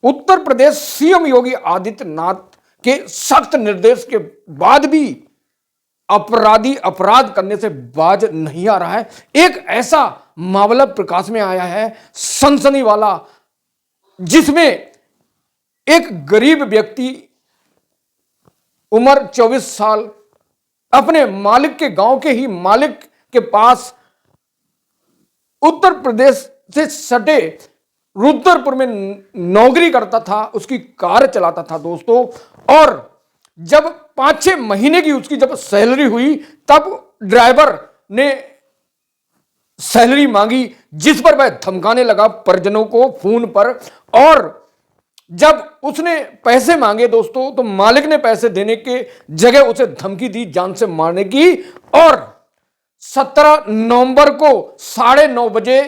Uttar Pradesh CM Yogi Adityanath के सख्त निर्देश के बाद भी अपराधी अपराध करने से बाज नहीं आ रहा है। एक ऐसा मामला प्रकाश में आया है सनसनी वाला, जिसमें एक गरीब व्यक्ति उम्र 24 साल अपने मालिक के गांव के ही मालिक के पास उत्तर प्रदेश से सटे रुद्रपुर में नौकरी करता था, उसकी कार चलाता था दोस्तों। और जब 5-6 महीने की उसकी जब सैलरी हुई तब ड्राइवर ने सैलरी मांगी, जिस पर वह धमकाने लगा परिजनों को फोन पर। और जब उसने पैसे मांगे दोस्तों तो मालिक ने पैसे देने के जगह उसे धमकी दी जान से मारने की। और 17 नवंबर को 9:30 बजे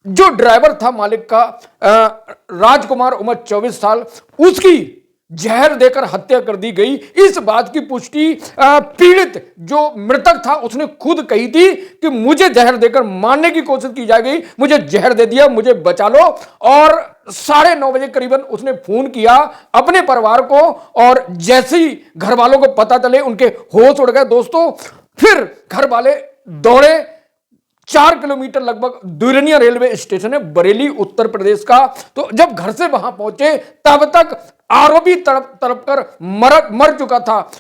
जो ड्राइवर था मालिक का राजकुमार उम्र 24 साल, उसकी जहर देकर हत्या कर दी गई। इस बात की पुष्टि पीड़ित जो मृतक था उसने खुद कही थी कि मुझे जहर देकर मारने की कोशिश की जा गई, मुझे जहर दे दिया, मुझे बचा लो। और 9:30 बजे करीबन उसने फोन किया अपने परिवार को, और जैसे ही घर वालों को पता चले उनके होश उड़ गए दोस्तों। फिर घर वाले दौड़े, 4 किलोमीटर लगभग दुरनिया रेलवे स्टेशन है बरेली उत्तर प्रदेश का। तो जब घर से वहां पहुंचे तब तक आरोपी तड़प तड़प कर मर चुका था।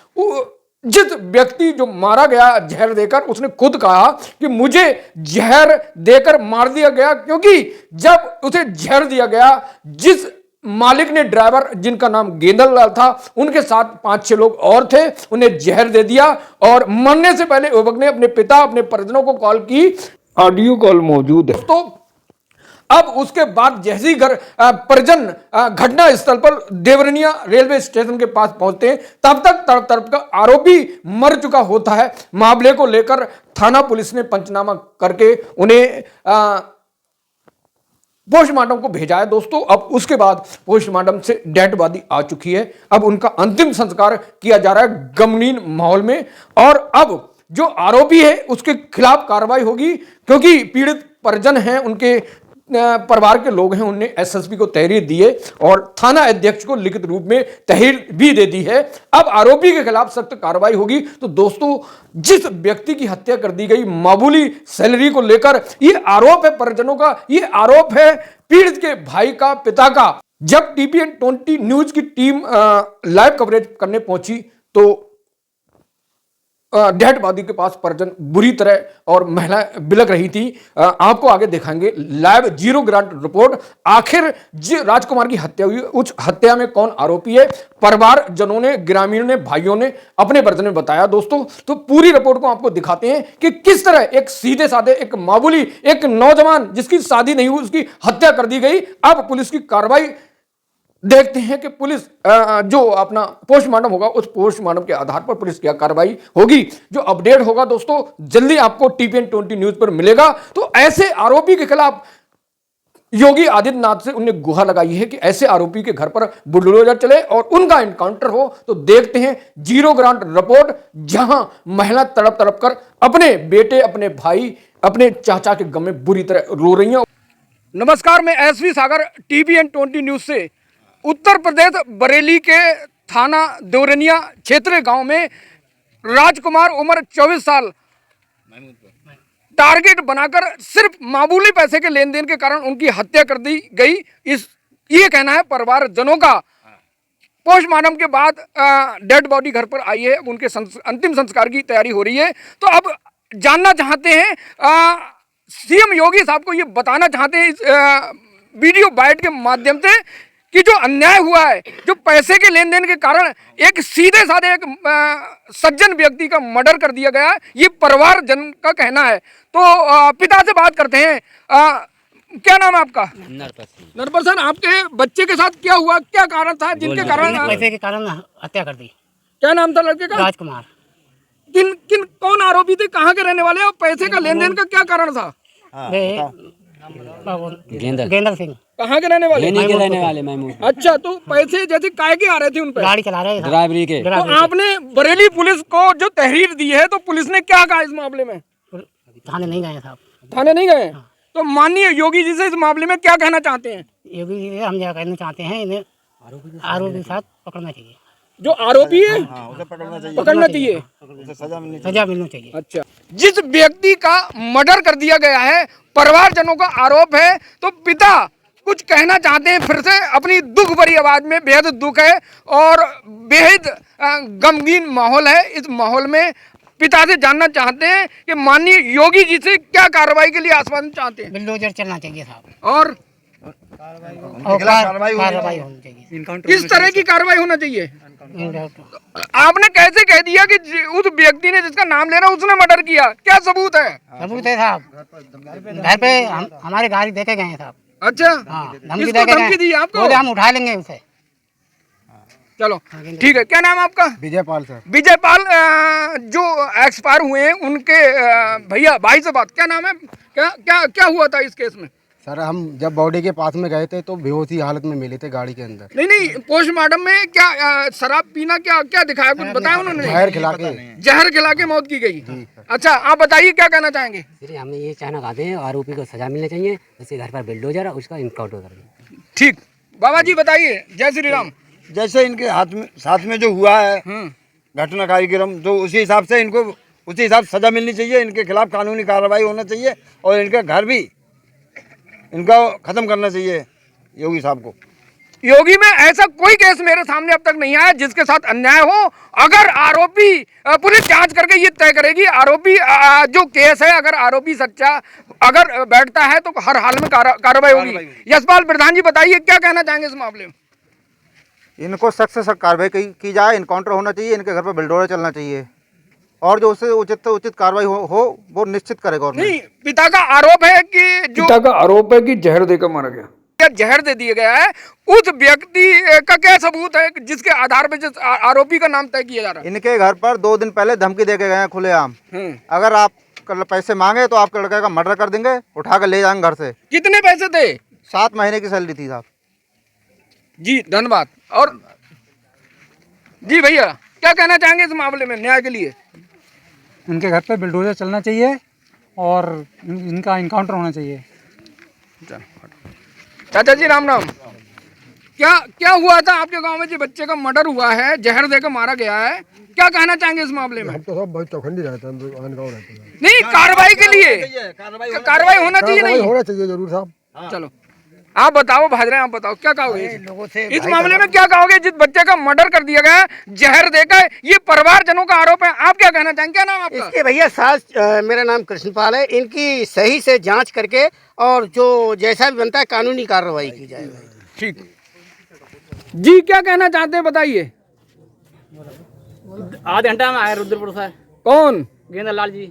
जिस व्यक्ति जो मारा गया जहर देकर, उसने खुद कहा कि मुझे जहर देकर मार दिया गया, क्योंकि जब उसे जहर दिया गया, जिस मालिक ने ड्राइवर जिनका नाम गेंदल लाल था, उनके साथ 5-6 लोग और थे, उन्हें जहर दे दिया। और मरने से पहले युवक ने अपने पिता अपने परिजनों को कॉल की, ऑडियो कॉल मौजूद है। तो अब उसके बाद जैसे ही परिजन घटना स्थल पर देवरनिया रेलवे स्टेशन के पास पहुंचते हैं तब तक तड़प तड़प का आरोपी मर चुका होता है। मामले को लेकर थाना पुलिस ने पंचनामा करके उन्हें पोस्टमार्टम को भेजा है दोस्तों। अब उसके बाद पोस्टमार्टम से डेड बॉडी आ चुकी है। अब उनका अंतिम संस्कार किया जा रहा है गमगीन माहौल में। और अब जो आरोपी है उसके खिलाफ कार्रवाई होगी, क्योंकि पीड़ित परिजन हैं, उनके परिवार के लोग हैं, उन्होंने एसएसपी को तहरीर दी है और थाना अध्यक्ष को लिखित रूप में तहरीर भी दे दी है। अब आरोपी के खिलाफ सख्त कार्रवाई होगी। तो दोस्तों, जिस व्यक्ति की हत्या कर दी गई मामूली सैलरी को लेकर, ये आरोप है परिजनों का, ये आरोप है पीड़ित के भाई का, पिता का। जब टीपीएन 20 न्यूज की टीम लाइव कवरेज करने पहुंची तो डेड बॉडी के पास परिजन बुरी तरह और महिला बिलख रही थी। आपको आगे दिखाएंगे लाइव जीरो ग्रांट रिपोर्ट। आखिर राजकुमार की हत्या हुई, उस हत्या में कौन आरोपी है, परिवारजनों ने, ग्रामीणों ने, भाइयों ने अपने वर्जन में बताया दोस्तों। तो पूरी रिपोर्ट को आपको दिखाते हैं कि किस तरह एक सीधे साधे, एक मामूली, एक नौजवान जिसकी शादी नहीं हुई, उसकी हत्या कर दी गई। अब पुलिस की कार्रवाई देखते हैं कि पुलिस जो अपना पोस्टमार्टम होगा, उस पोस्टमार्टम के आधार पर पुलिस क्या कार्रवाई होगी। जो अपडेट होगा दोस्तों जल्दी आपको टीपीएन 20 न्यूज पर मिलेगा। तो ऐसे आरोपी के खिलाफ योगी आदित्यनाथ से उन्हें गुहार लगाई है कि ऐसे आरोपी के घर पर बुलडोजर चले और उनका एनकाउंटर हो। तो देखते हैं जीरो ग्रांट रिपोर्ट, जहां महिला तड़प तड़प कर अपने बेटे, अपने भाई, अपने चाचा के गम में बुरी तरह रो रही हैं। नमस्कार, मैं एसवी सागर टीपीएन 20 न्यूज से। उत्तर प्रदेश बरेली के थाना देवरनिया क्षेत्रीय गांव में राजकुमार उम्र 24 साल टारगेट बनाकर सिर्फ मामूली पैसे के लेन देन के कारण उनकी हत्या कर दी गई, ये कहना है परिवारजनों का। पोस्टमार्टम के बाद डेड बॉडी घर पर आई है, उनके अंतिम संस्कार की तैयारी हो रही है। तो अब जानना चाहते हैं, सीएम योगी साहब को ये बताना चाहते हैं इस वीडियो बाइट के माध्यम से कि जो अन्याय हुआ है, जो पैसे के लेन देन के कारण एक सीधे साधे एक सज्जन व्यक्ति का मर्डर कर दिया गया है, ये परिवार जन का कहना है। तो पिता से बात करते हैं। क्या नाम है आपका? नरपर सर, आपके बच्चे के साथ क्या हुआ, क्या कारण था जिनके कारण? पैसे के कारण हत्या कर दी। क्या नाम था लड़के का? राजकुमार। कौन आरोपी थे, कहाँ के रहने वाले और पैसे का लेन देन का क्या कारण था? गेंदल सिंह। कहाँ के रहने वाले? महमूद। अच्छा, तो पैसे जैसे काय के आ रहे थे उन पर? गाड़ी चला रहे थे, ड्राइवरी के। तो आपने बरेली पुलिस को जो तहरीर दी है, तो पुलिस ने क्या कहा इस मामले में? थाने नहीं गए साहब। थाने नहीं गए? तो माननीय योगी जी से इस मामले में क्या कहना चाहते हैं? योगी जी से हम क्या कहना चाहते हैं, इन्हें आरोपी के साथ पकड़ना चाहिए, जो आरोपी है उसे पकड़ना चाहिए। उसे सजा मिलनी सजा मिलनी चाहिए। अच्छा, जिस व्यक्ति का मर्डर कर दिया गया है, परिवारजनों का आरोप है, तो पिता कुछ कहना चाहते हैं फिर से अपनी दुख भरी आवाज में। बेहद दुख है और बेहद गमगीन माहौल है। इस माहौल में पिता से जानना चाहते हैं कि माननीय योगी जी से क्या कार्रवाई के लिए आश्वासन चाहते हैं। बिल्डोजर चलना चाहिए साहब, और कार्रवाई होनी चाहिए। किस तरह की कार्रवाई होना चाहिए? इनकाउंटर। आपने कैसे कह दिया कि उस व्यक्ति ने जिसका नाम ले रहा उसने मर्डर किया? क्या सबूत है? सबूत है साहब, घर पे हमारे गाड़ी देखे गए हैं साहब। अच्छा, हाँ, किसको धमकी दी आपको? बोले हम उठा लेंगे उसे। चलो ठीक है, क्या नाम है आपका? विजयपाल सर। विजयपाल, जो एक्सपायर हुए हैं उनके भैया भाई से बात, क्या नाम है? क्या क्या क्या हुआ था इस केस में? सर हम जब बॉडी के पास में गए थे तो बेहोशी हालत में मिले थे गाड़ी के अंदर। नहीं, पोस्टमार्टम में क्या शराब पीना क्या क्या दिखाया, कुछ बताया उन्होंने? जहर खिला के। जहर खिला के मौत की गई। अच्छा, आप बताइए क्या कहना चाहेंगे? हम ये कहना चाहते हैं आरोपी को सजा मिलनी चाहिए, उसके घर पर बिल्डोजर और उसका इनकाउंटर करें। ठीक, बाबा जी बताइए। जय श्री राम। जैसे इनके साथ में जो हुआ है घटना कार्यक्रम, तो उसी हिसाब से इनको उसी हिसाब से सजा मिलनी चाहिए। इनके खिलाफ कानूनी कार्रवाई होना चाहिए और इनका घर भी इनका खत्म करना चाहिए योगी साहब को। योगी में ऐसा कोई केस मेरे सामने अब तक नहीं आया जिसके साथ अन्याय हो। अगर आरोपी, पुलिस जांच करके ये तय करेगी आरोपी जो केस है, अगर आरोपी सच्चा अगर बैठता है तो हर हाल में कार्रवाई होगी। यशपाल प्रधान जी बताइए क्या कहना चाहेंगे इस मामले में? इनको सख्त से सख्त कार्रवाई की जाए, इनकाउंटर होना चाहिए, इनके घर पर बिल्डोजर चलना चाहिए और जो उससे उचित से उचित कार्रवाई हो वो निश्चित करे गवर्नमेंट। नहीं, पिता का आरोप है कि जो पिता का आरोप है कि जहर देकर मारा गया, जहर दे दिया गया है। उस व्यक्ति का क्या सबूत है जिसके आधार पर जिस आरोपी का नाम तय किया जा रहा है? इनके घर पर 2 दिन पहले धमकी दे के गए हैं खुलेआम, अगर आप पैसे मांगे तो आपके लड़के का मर्डर कर देंगे, उठा कर ले जाएंगे घर से। कितने पैसे थे? 7 महीने की सैलरी थी साहब जी। धन्यवाद। और जी भैया क्या कहना चाहेंगे इस मामले में न्याय के लिए? इनके घर पे बिल्डोजर चलना चाहिए और इनका इनकाउंटर होना चाहिए। चाचा जी राम राम। क्या क्या हुआ था आपके गांव में? जो बच्चे का मर्डर हुआ है, जहर देकर मारा गया है, क्या कहना चाहेंगे इस मामले में? हम तो सब बहुत चौखंडी रहते हैं, अनगांव रहते हैं। नहीं, कार्रवाई के लिए कार्रवाई होना चाहिए। नहीं होना चाहिए जरूर साहब। चलो आप बताओ, भाजरे आप बताओ क्या कहोगे इस मामले में? क्या कहोगे जिस बच्चे का मर्डर कर दिया गया जहर देकर? ये परिवारजनों का आरोप है, आप क्या कहना चाहेंगे? क्या नाम आपका? इसके भैया सास, मेरा नाम कृष्णपाल है। इनकी सही से जांच करके और जो जैसा भी बनता है कानूनी कार्रवाई की जाए। ठीक जी, क्या कहना चाहते हैं बताइए? आधे घंटा में आए रुद्रपुर से। कौन? गेंदर लाल जी।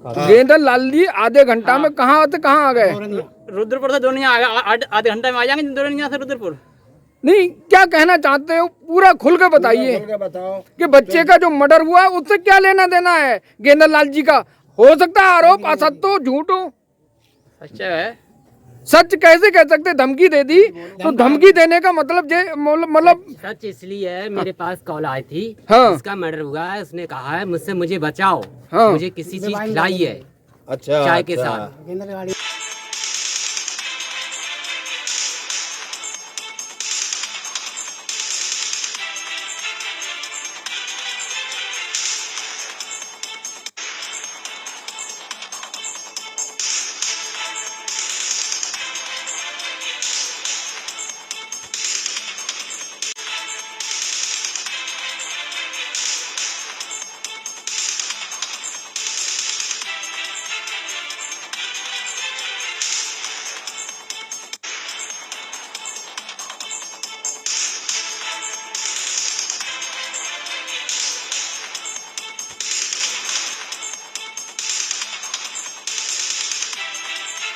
गेंदर लाल जी आधे घंटा में कहाँ आते कहाँ आ गए? रुद्रपुर से दोनिया आधे घंटे में आ जाएंगे दोनिया से रुद्रपुर। नहीं, क्या कहना चाहते हो पूरा खुल के बताइए कि बच्चे का जो मर्डर हुआ है उससे क्या लेना देना है गेंदर लाल जी का? हो सकता है आरोप असत्य हो, झूठ हो। सच्चा है। सच कैसे कह सकते? धमकी दे दी तो धमकी देने का मतलब मतलब सच इसलिए है, मेरे पास कॉल आई थी। हाँ। इसका मर्डर हुआ है, उसने कहा है मुझसे मुझे बचाओ। हाँ। मुझे किसी चीज खिलाई है। अच्छा, चाय के साथ।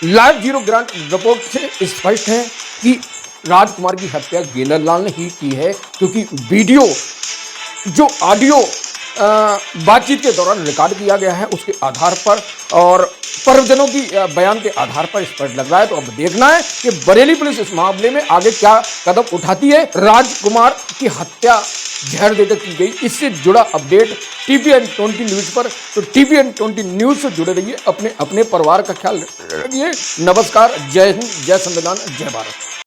लाइव जीरो ग्रांट रिपोर्ट से स्पष्ट है कि राजकुमार की हत्या गेंदर लाल ने ही की है, क्योंकि वीडियो जो ऑडियो बातचीत के दौरान रिकॉर्ड किया गया है उसके आधार पर और परिजनों की बयान के आधार पर स्पष्ट लग रहा है। तो अब देखना है कि बरेली पुलिस इस मामले में आगे क्या कदम उठाती है। राजकुमार की हत्या जहर देकर की गई, इससे जुड़ा अपडेट TPN 20 न्यूज पर। तो TPN 20 न्यूज से जुड़े रहिए, अपने अपने परिवार का ख्याल रखिए। नमस्कार, जय हिंद, जय संविधान, जय भारत।